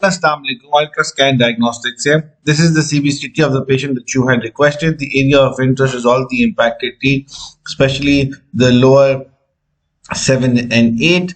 Assalamu alaikum. Ultrascan diagnostics here. This is the CBCT of the patient that you had requested. The area of interest is all the impacted teeth, especially the lower 7 and 8.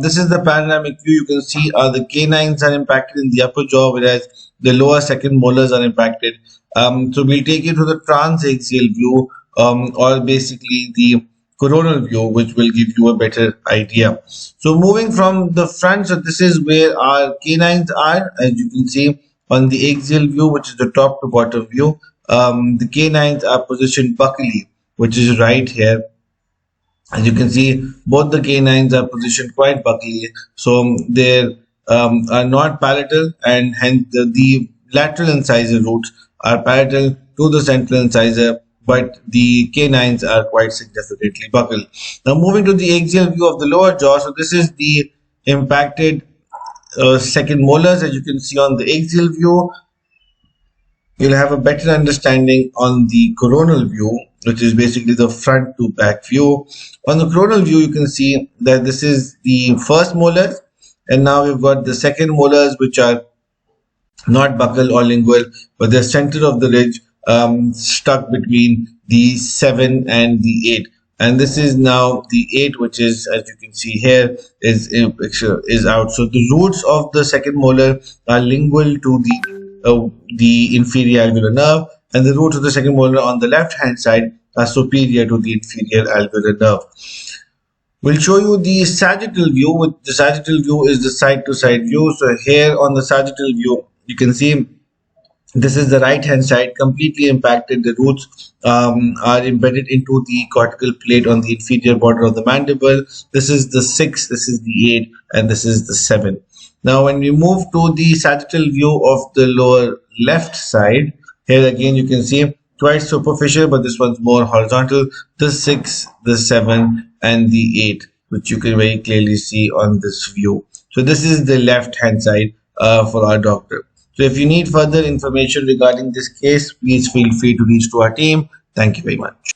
This is the panoramic view. You can see the canines are impacted in the upper jaw, whereas the lower second molars are impacted. So we'll take you to the transaxial view, or basically the coronal view, which will give you a better idea. So moving from the front, so this is where our canines are, as you can see on the axial view, which is the top to bottom view. The canines are positioned buccally, which is right here. As you can see, both the canines are positioned quite buccally, so they are not palatal, and hence the lateral incisor roots are palatal to the central incisor, but the canines are quite significantly buccal. Now moving to the axial view of the lower jaw, so this is the impacted second molars. As you can see on the axial view, you'll have a better understanding on the coronal view, which is basically the front to back view. On the coronal view, you can see that this is the first molars, and now we've got the second molars, which are not buccal or lingual, but the center of the ridge stuck between the 7 and the 8. And this is now the 8, which is, as you can see here, is out. So the roots of the second molar are lingual to the inferior alveolar nerve, and the roots of the second molar on the left hand side are superior to the inferior alveolar nerve. We'll show you the sagittal view. The sagittal view is the side to side view. So here on the sagittal view, you can see this is the right hand side, completely impacted. The roots are embedded into the cortical plate on the inferior border of the mandible. This is the 6, this is the 8, and this is the 7. Now when we move to the sagittal view of the lower left side, here again you can see quite superficial, but this one's more horizontal. The 6, the 7, and the 8, which you can very clearly see on this view. So this is the left hand side for our doctor. So if you need further information regarding this case, please feel free to reach to our team. Thank you very much.